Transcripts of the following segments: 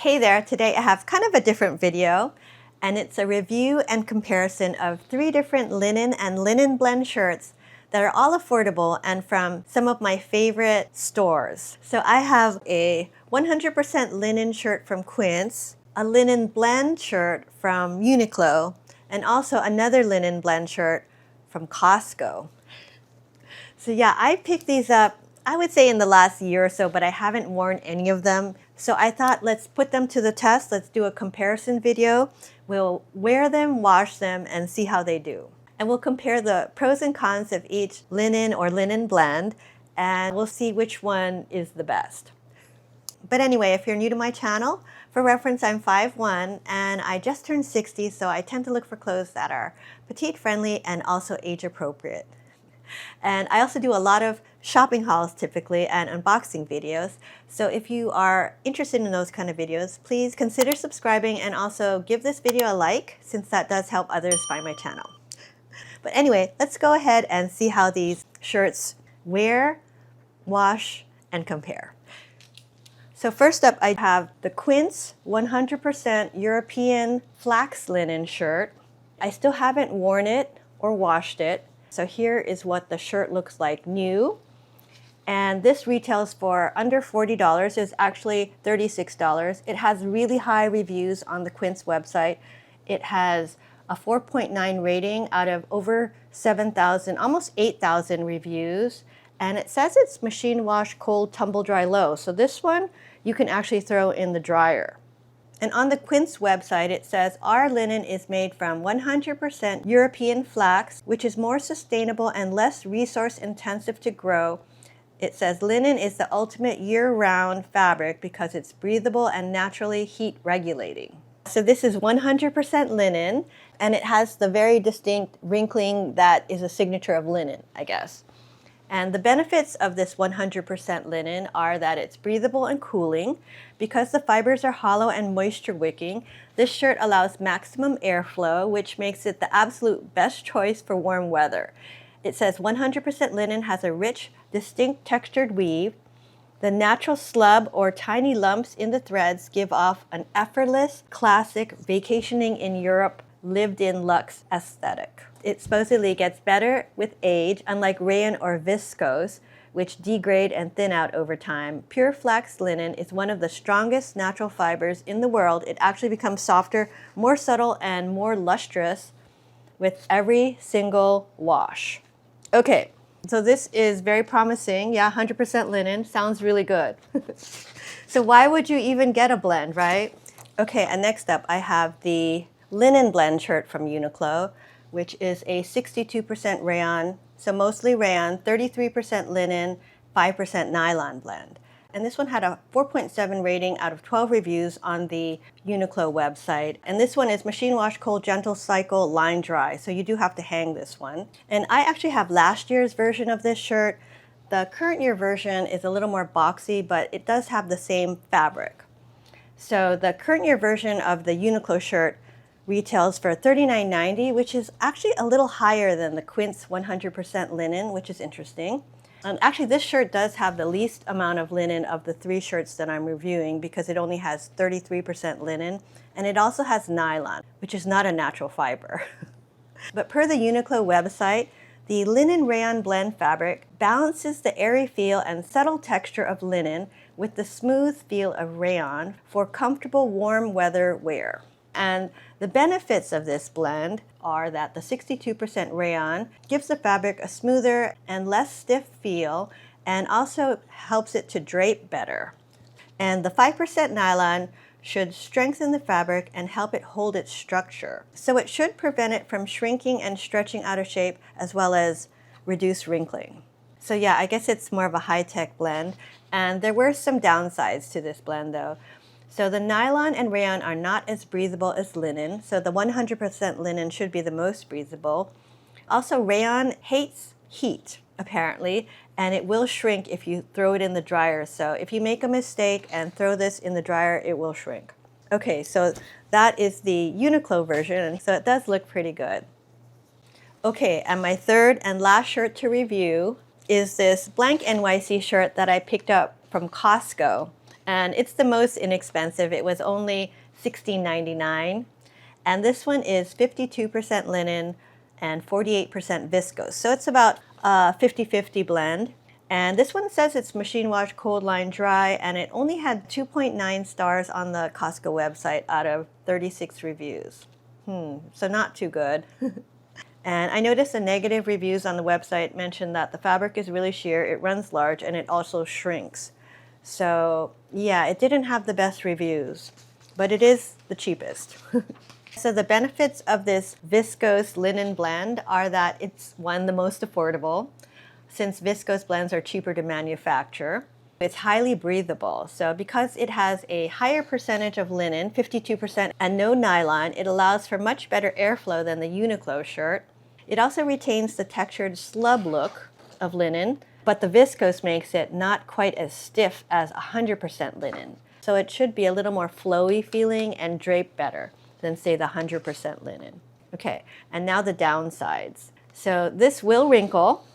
Hey there, today I have kind of a different video, and it's a review and comparison of 3 different linen and linen blend shirts that are all affordable and from some of my favorite stores. So I have a 100% linen shirt from Quince, a linen blend shirt from Uniqlo, and also another linen blend shirt from Costco. So yeah, I picked these up, I would say in the last year or so, but I haven't worn any of them. So I thought, let's put them to the test. Let's do a comparison video. We'll wear them, wash them, and see how they do. And we'll compare the pros and cons of each linen or linen blend, and we'll see which one is the best. But anyway, if you're new to my channel, for reference, I'm 5'1", and I just turned 60, so I tend to look for clothes that are petite friendly and also age appropriate. And I also do a lot of shopping hauls typically and unboxing videos. So if you are interested in those kind of videos, please consider subscribing and also give this video a like, since that does help others find my channel. But anyway, let's go ahead and see how these shirts wear, wash, and compare. So first up, I have the Quince 100% European Flax linen shirt. I still haven't worn it or washed it. So here is what the shirt looks like new. And this retails for under $40. It's actually $36. It has really high reviews on the Quince website. It has a 4.9 rating out of over 7,000, almost 8,000 reviews. And it says it's machine wash, cold, tumble dry, low. So this one you can actually throw in the dryer. And on the Quince website, it says, our linen is made from 100% European flax, which is more sustainable and less resource intensive to grow. It says linen is the ultimate year-round fabric because it's breathable and naturally heat regulating. So this is 100% linen, and it has the very distinct wrinkling that is a signature of linen, I guess. And the benefits of this 100% linen are that it's breathable and cooling. Because the fibers are hollow and moisture wicking, this shirt allows maximum airflow, which makes it the absolute best choice for warm weather. It says 100% linen has a rich, distinct textured weave. The natural slub or tiny lumps in the threads give off an effortless, classic vacationing in Europe, lived-in luxe aesthetic. It supposedly gets better with age, unlike Rayon or Viscose, which degrade and thin out over time. Pure flax linen is one of the strongest natural fibers in the world. It actually becomes softer, more subtle, and more lustrous with every single wash. Okay, so this is very promising. Yeah, 100% linen. Sounds really good. So why would you even get a blend, right? Okay, and next up I have the linen blend shirt from Uniqlo, which is a 62% rayon, so mostly rayon, 33% linen, 5% nylon blend. And this one had a 4.7 rating out of 12 reviews on the Uniqlo website. And this one is machine wash, cold, gentle cycle, line dry. So you do have to hang this one. And I actually have last year's version of this shirt. The current year version is a little more boxy, but it does have the same fabric. So the current year version of the Uniqlo shirt retails for $39.90, which is actually a little higher than the Quince 100% linen, which is interesting. And actually, this shirt does have the least amount of linen of the 3 shirts that I'm reviewing because it only has 33% linen, and it also has nylon, which is not a natural fiber. But per the Uniqlo website, the linen rayon blend fabric balances the airy feel and subtle texture of linen with the smooth feel of rayon for comfortable warm weather wear. And the benefits of this blend are that the 62% rayon gives the fabric a smoother and less stiff feel and also helps it to drape better. And the 5% nylon should strengthen the fabric and help it hold its structure. So it should prevent it from shrinking and stretching out of shape, as well as reduce wrinkling. So yeah, I guess it's more of a high-tech blend. And there were some downsides to this blend though. So the nylon and rayon are not as breathable as linen, so the 100% linen should be the most breathable. Also, rayon hates heat, apparently, and it will shrink if you throw it in the dryer. So if you make a mistake and throw this in the dryer, it will shrink. Okay, so that is the Uniqlo version, so it does look pretty good. Okay, and my third and last shirt to review is this BlankNYC shirt that I picked up from Costco. And it's the most inexpensive. It was only $16.99. And this one is 52% linen and 48% viscose. So it's about a 50-50 blend. And this one says it's machine wash, cold line, dry, and it only had 2.9 stars on the Costco website out of 36 reviews. So not too good. And I noticed the negative reviews on the website mentioned that the fabric is really sheer, it runs large, and it also shrinks. So yeah, it didn't have the best reviews, but it is the cheapest. So the benefits of this viscose linen blend are that it's, one, the most affordable, since viscose blends are cheaper to manufacture. It's highly breathable. So because it has a higher percentage of linen, 52%, and no nylon, it allows for much better airflow than the Uniqlo shirt. It also retains the textured slub look of linen, but the viscose makes it not quite as stiff as 100% linen. So it should be a little more flowy feeling and drape better than, say, the 100% linen. Okay, and now the downsides. So this will wrinkle,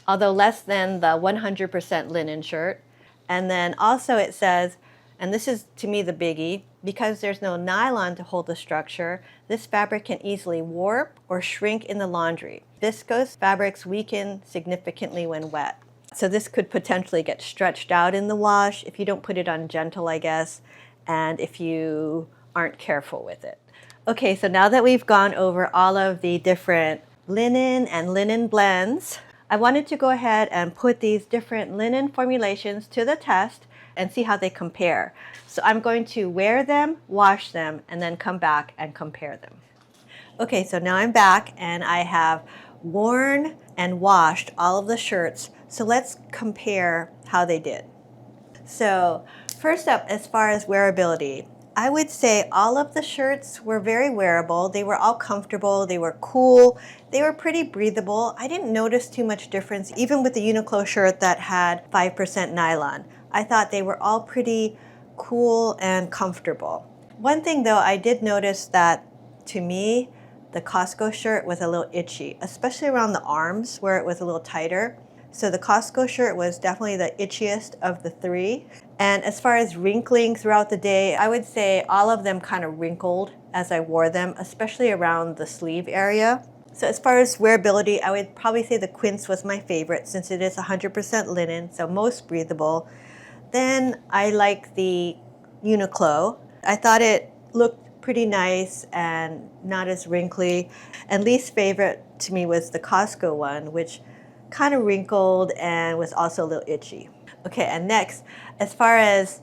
although less than the 100% linen shirt. And then also it says, and this is to me the biggie, because there's no nylon to hold the structure, this fabric can easily warp or shrink in the laundry. Viscose fabrics weaken significantly when wet. So this could potentially get stretched out in the wash if you don't put it on gentle, I guess, and if you aren't careful with it. Okay, so now that we've gone over all of the different linen and linen blends, I wanted to go ahead and put these different linen formulations to the test and see how they compare. So I'm going to wear them, wash them, and then come back and compare them. Okay, so now I'm back and I have worn and washed all of the shirts. So let's compare how they did. So first up, as far as wearability, I would say all of the shirts were very wearable. They were all comfortable, they were cool, they were pretty breathable. I didn't notice too much difference, even with the Uniqlo shirt that had 5% nylon. I thought they were all pretty cool and comfortable. One thing though, I did notice that to me, the Costco shirt was a little itchy, especially around the arms where it was a little tighter. So the Costco shirt was definitely the itchiest of the three. And as far as wrinkling throughout the day, I would say all of them kind of wrinkled as I wore them, especially around the sleeve area. So as far as wearability, I would probably say the Quince was my favorite since it is 100% linen, so most breathable. Then I like the Uniqlo. I thought it looked pretty nice and not as wrinkly. And least favorite to me was the Costco one, which kind of wrinkled and was also a little itchy. Okay, and next, as far as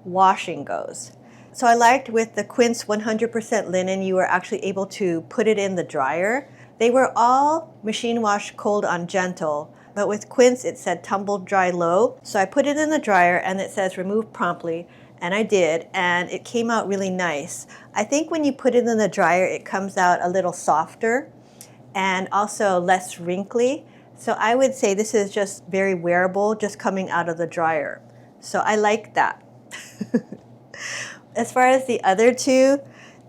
washing goes. So I liked with the Quince 100% linen, you were actually able to put it in the dryer. They were all machine wash cold on gentle, but with Quince it said tumble dry low. So I put it in the dryer and it says remove promptly, and I did, and it came out really nice. I think when you put it in the dryer, it comes out a little softer and also less wrinkly. So I would say this is just very wearable, just coming out of the dryer. So I like that. As far as the other two,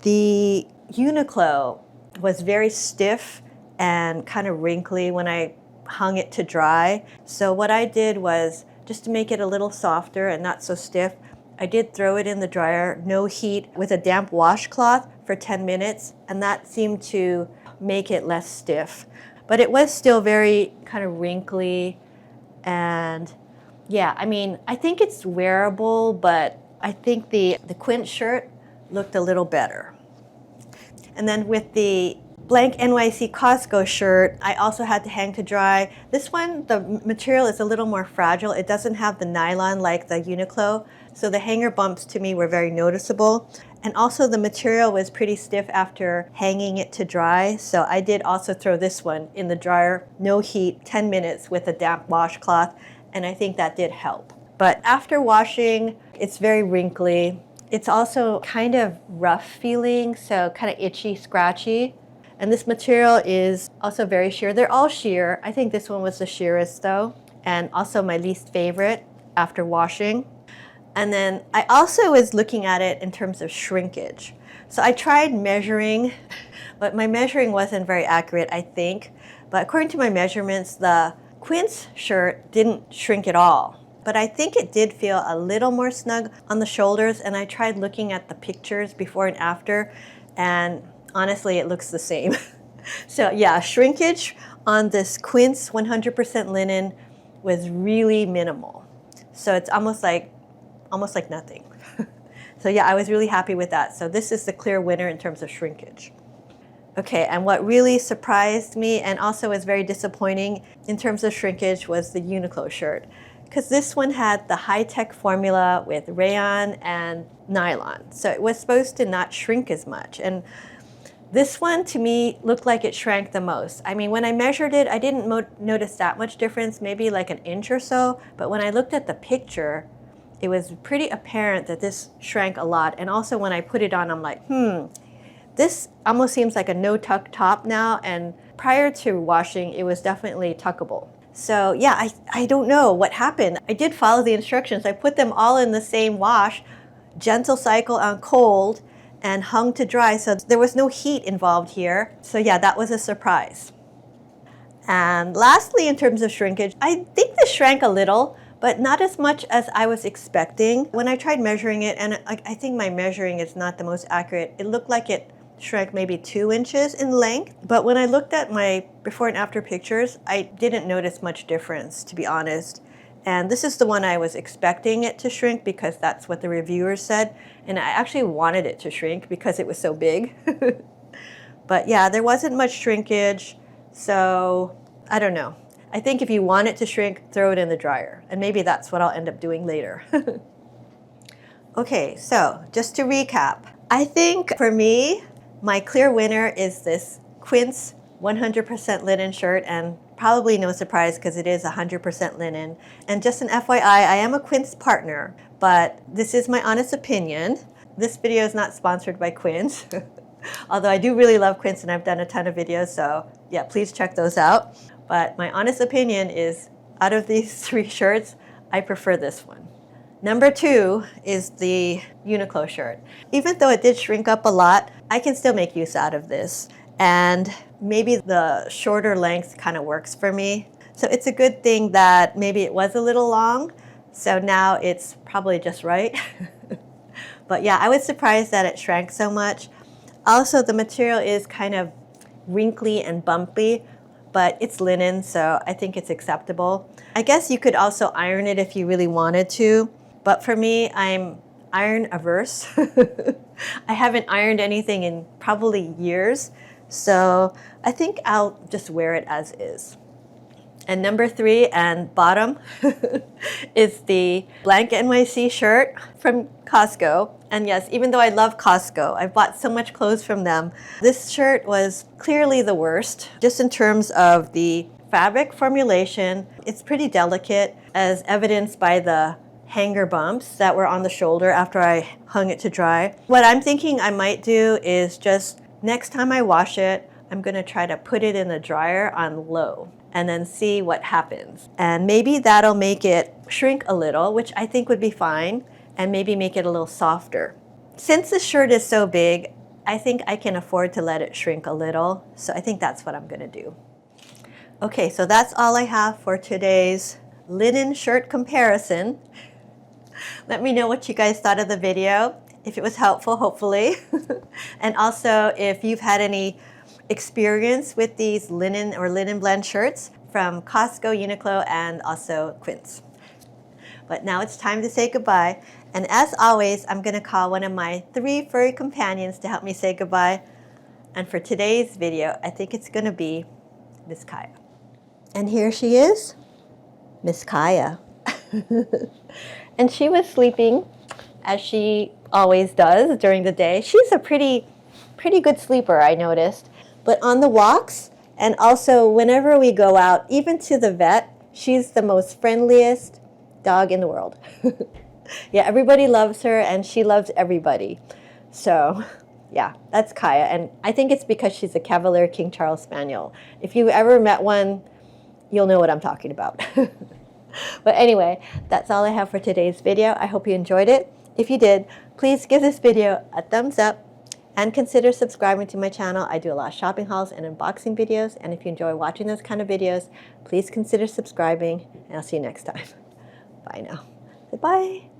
the Uniqlo was very stiff and kind of wrinkly when I hung it to dry. So what I did was, just to make it a little softer and not so stiff, I did throw it in the dryer, no heat, with a damp washcloth for 10 minutes, and that seemed to make it less stiff. But it was still very kind of wrinkly, and yeah, I mean, I think it's wearable, but I think the Quince shirt looked a little better. And then with the BlankNYC Costco shirt, I also had to hang to dry. This one, the material is a little more fragile. It doesn't have the nylon like the Uniqlo, so the hanger bumps to me were very noticeable. And also the material was pretty stiff after hanging it to dry, so I did also throw this one in the dryer, no heat, 10 minutes with a damp washcloth, and I think that did help. But after washing, it's very wrinkly. It's also kind of rough feeling, so kind of itchy, scratchy. And this material is also very sheer. They're all sheer. I think this one was the sheerest though, and also my least favorite after washing. And then I also was looking at it in terms of shrinkage. So I tried measuring, but my measuring wasn't very accurate, I think. But according to my measurements, the Quince shirt didn't shrink at all. but I think it did feel a little more snug on the shoulders, and I tried looking at the pictures before and after, and honestly, it looks the same. So yeah, shrinkage on this Quince 100% linen was really minimal. So it's almost like nothing. So yeah, I was really happy with that. So this is the clear winner in terms of shrinkage. Okay, and what really surprised me and also was very disappointing in terms of shrinkage was the Uniqlo shirt. Because this one had the high-tech formula with rayon and nylon. So it was supposed to not shrink as much. And this one to me looked like it shrank the most. I mean, when I measured it, I didn't notice that much difference, maybe like an inch or so. But when I looked at the picture, it was pretty apparent that this shrank a lot. And also when I put it on, I'm like, this almost seems like a no-tuck top now. And prior to washing, it was definitely tuckable. So yeah, I don't know what happened. I did follow the instructions. I put them all in the same wash, gentle cycle on cold, and hung to dry. So there was no heat involved here. So yeah, that was a surprise. And lastly, in terms of shrinkage, I think this shrank a little, but not as much as I was expecting. When I tried measuring it, and I think my measuring is not the most accurate, it looked like it shrank maybe 2 inches in length. But when I looked at my before and after pictures, I didn't notice much difference, to be honest. And this is the one I was expecting it to shrink because that's what the reviewers said. And I actually wanted it to shrink because it was so big. But yeah, there wasn't much shrinkage. So I don't know. I think if you want it to shrink, throw it in the dryer. And maybe that's what I'll end up doing later. Okay, so just to recap. I think for me, my clear winner is this Quince 100% linen shirt, and probably no surprise because it is 100% linen. And just an FYI, I am a Quince partner, but this is my honest opinion. This video is not sponsored by Quince, although I do really love Quince and I've done a ton of videos, so yeah, please check those out. But my honest opinion is, out of these 3 shirts, I prefer this one. Number 2 is the Uniqlo shirt. Even though it did shrink up a lot, I can still make use out of this. And maybe the shorter length kind of works for me. So it's a good thing that maybe it was a little long. So now it's probably just right. But yeah, I was surprised that it shrank so much. Also, the material is kind of wrinkly and bumpy, but it's linen, so I think it's acceptable. I guess you could also iron it if you really wanted to. But for me, I'm iron averse. I haven't ironed anything in probably years. So I think I'll just wear it as is. And number 3 and bottom is the BlankNYC shirt from Costco. And yes, even though I love Costco, I've bought so much clothes from them, this shirt was clearly the worst, just in terms of the fabric formulation. It's pretty delicate, as evidenced by the hanger bumps that were on the shoulder after I hung it to dry. What I'm thinking I might do is just next time I wash it, I'm gonna try to put it in the dryer on low and then see what happens. And maybe that'll make it shrink a little, which I think would be fine, and maybe make it a little softer. Since this shirt is so big, I think I can afford to let it shrink a little. So I think that's what I'm gonna do. Okay, so that's all I have for today's linen shirt comparison. Let me know what you guys thought of the video, if it was helpful, hopefully. And also if you've had any experience with these linen or linen blend shirts from Costco, Uniqlo, and also Quince. But now it's time to say goodbye. And as always, I'm going to call one of my 3 furry companions to help me say goodbye. And for today's video, I think it's going to be Miss Kaia. And here she is, Miss Kaia. And she was sleeping, as she always does during the day. She's a pretty good sleeper, I noticed. But on the walks, and also whenever we go out, even to the vet, she's the most friendliest dog in the world. Yeah, everybody loves her, and she loves everybody. So, yeah, that's Kaia. And I think it's because she's a Cavalier King Charles Spaniel. If you ever met one, you'll know what I'm talking about. But anyway, that's all I have for today's video. I hope you enjoyed it. If you did, please give this video a thumbs up and consider subscribing to my channel. I do a lot of shopping hauls and unboxing videos. And if you enjoy watching those kind of videos, please consider subscribing, and I'll see you next time. Bye now. Goodbye.